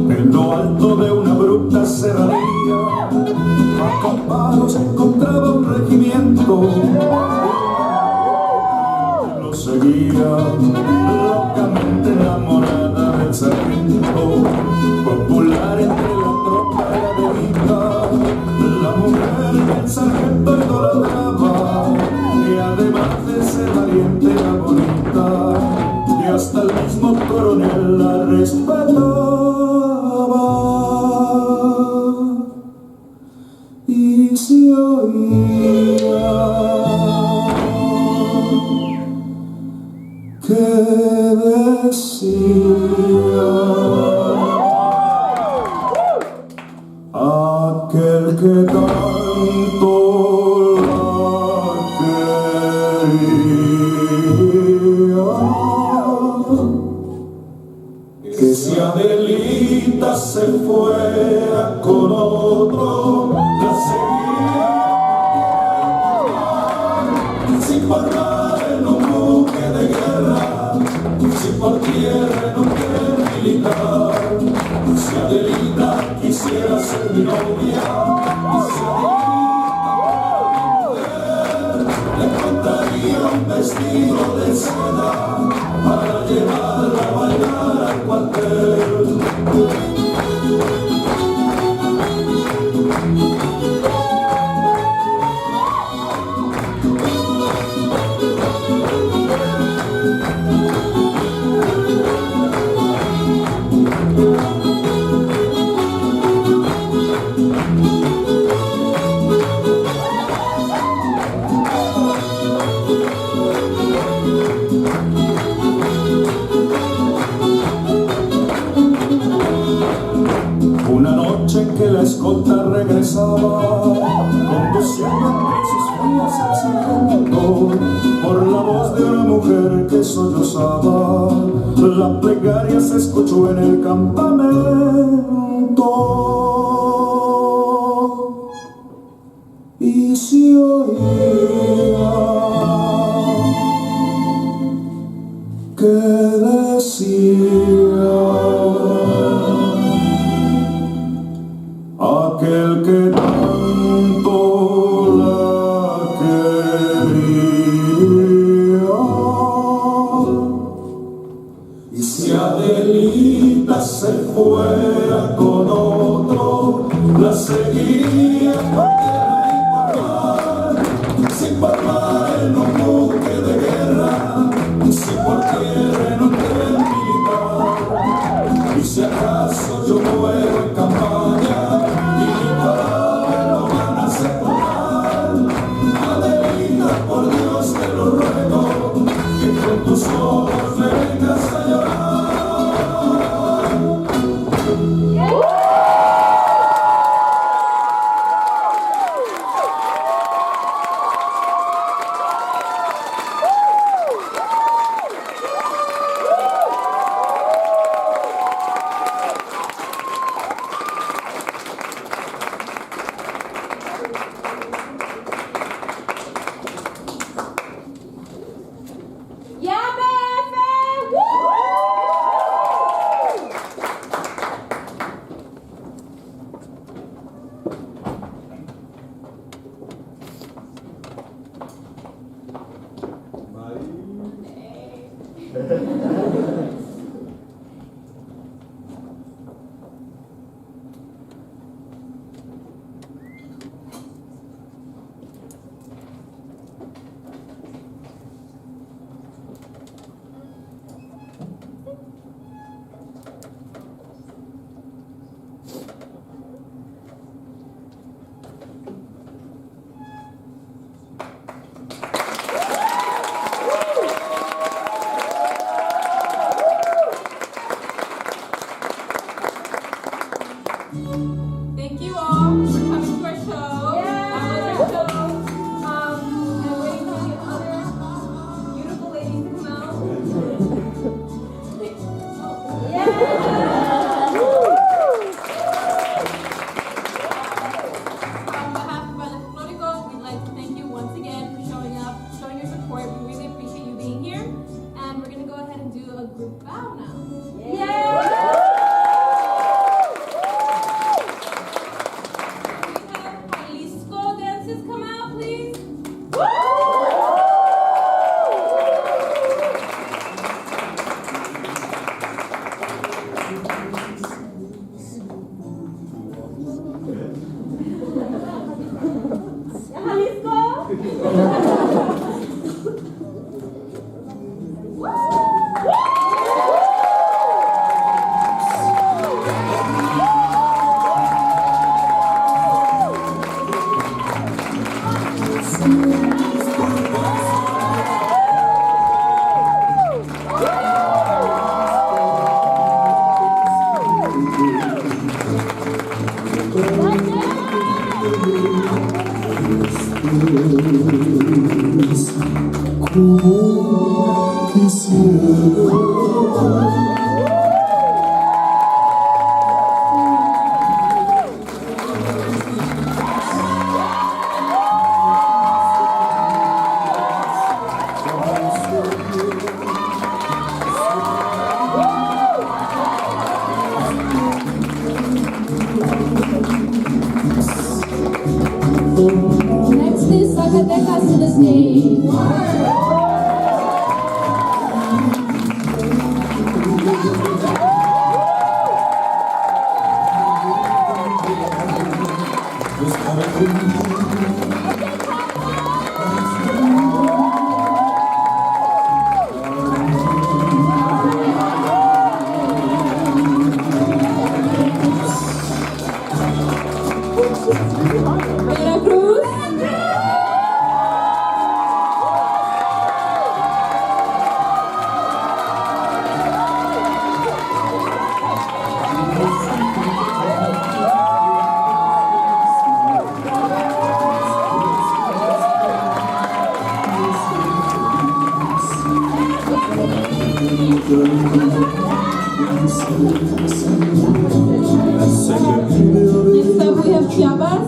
En lo alto de una abrupta serranía, bajo amparo se encontraba un regimiento. Lo seguía locamente enamorada del sargento, popular entre la tropa era delita, la mujer que el sargento idolatraba, y además de ser valiente era bonita, y hasta el mismo coronel la respetaba. Y se oía que decía aquel que tanto la quería, que si Adelita se fuera con otro, la seguía sin formar en un buque de guerra, sin por tierra en un tren militar. Si Adelita quisiera ser mi novia, si Adelita le contaría un vestido de seda para llevarla a bailar al cuartel. Una noche en que la escolta regresaba, conduciendo entre sus filas al sargento, por la voz de una mujer que sollozaba, la plegaria se escuchó en el campamento. Y se oía que decía aquel que tanto la quería. Y si Adelita se fuera con otro, la seguiría por tierra y por mar, sin formar en un buque de guerra, sin por tierra en un tren militar. Y si acaso yo muero en campaña, por Dios te lo ruego, que con tus ojos me vengas a llorar. bow now. Jalisco dances come out, please. Como quisiera. Next is Zacatecas to the stage. Veracruz. Next up we have Chiapas.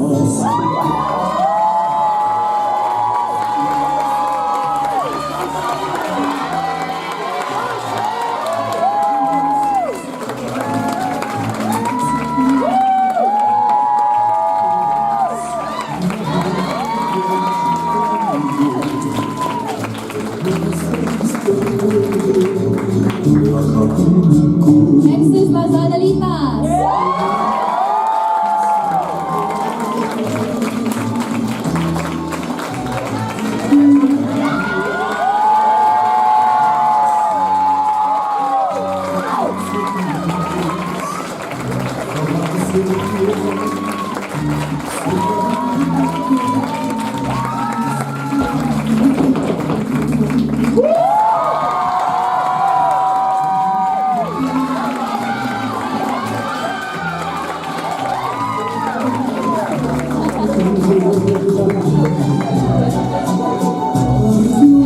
Next is Las Adelitas.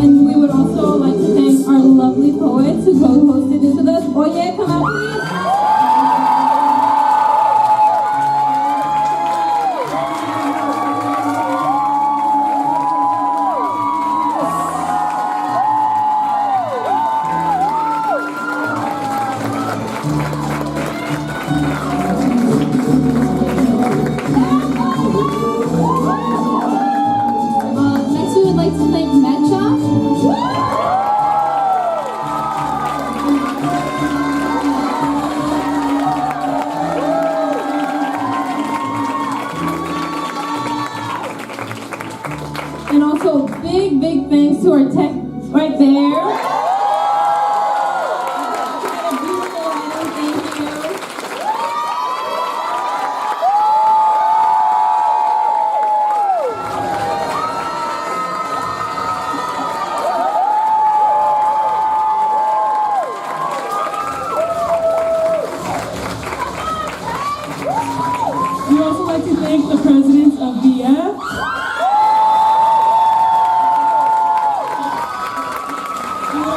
And we would also like to thank our lovely poets who co-hosted this with us. Oye, come out please. Next we would like to thank MEChA. And also big thanks to our tech right there. Beautiful item, thank you. We'd also like to thank the presidents of VF. We would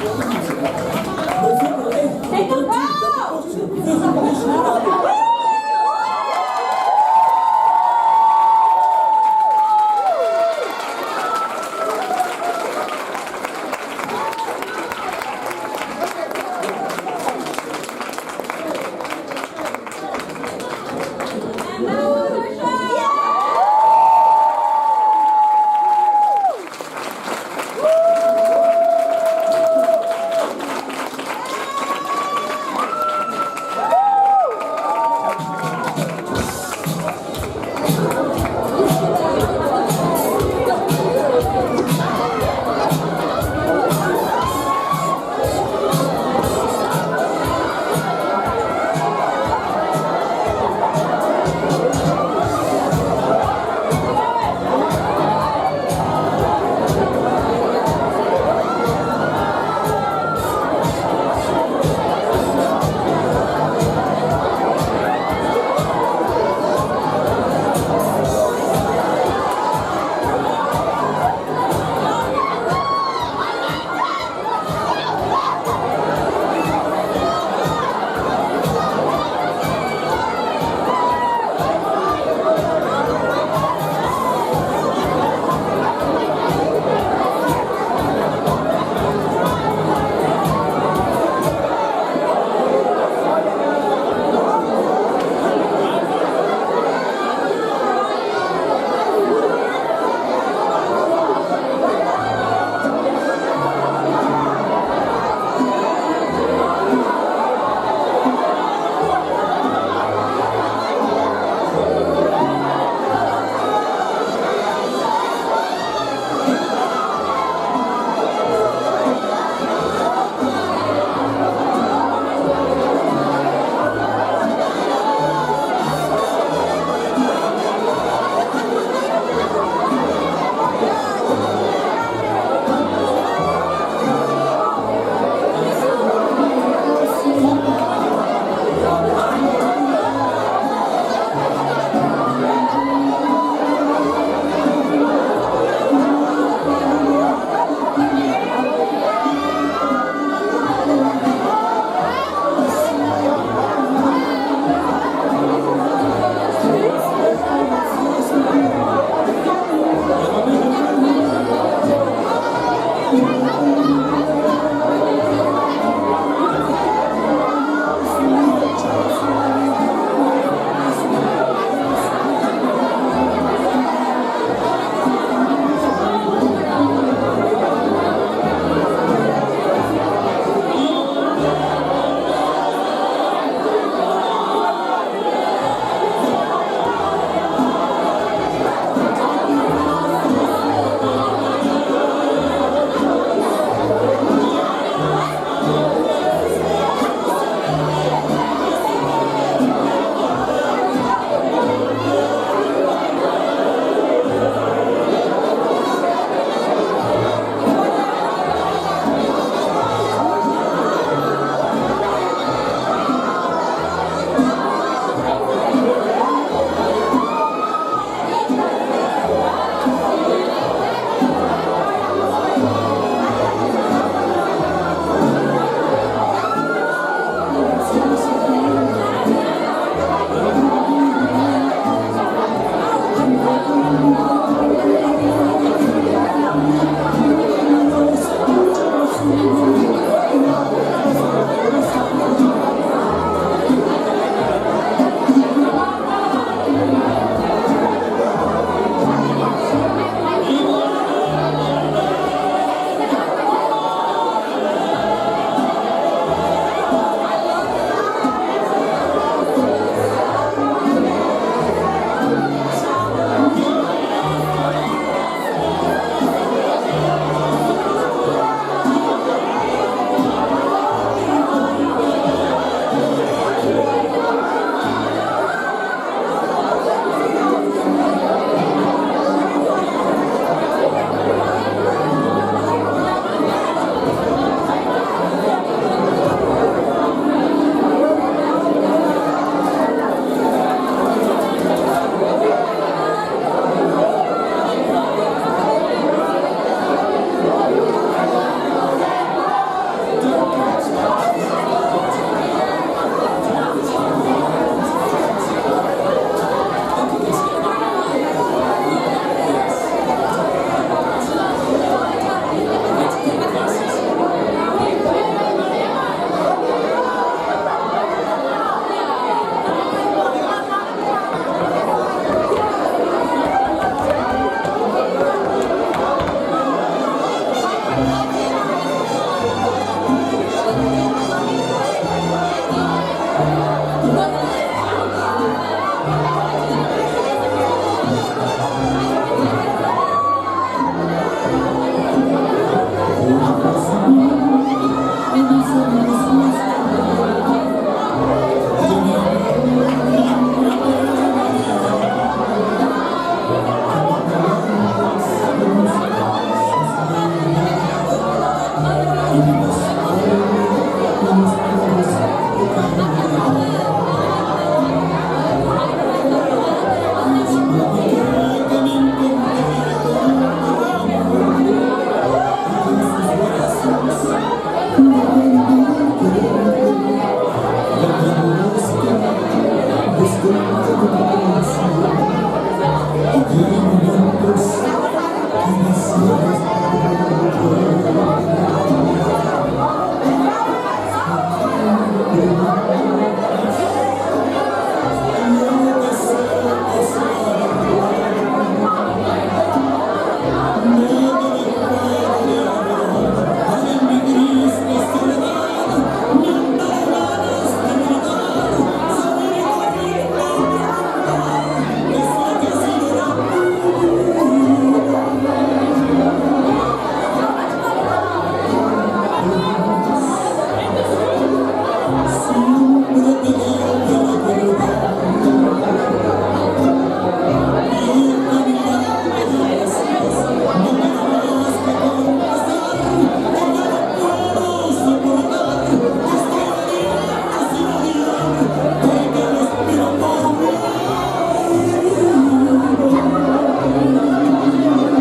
Gracias.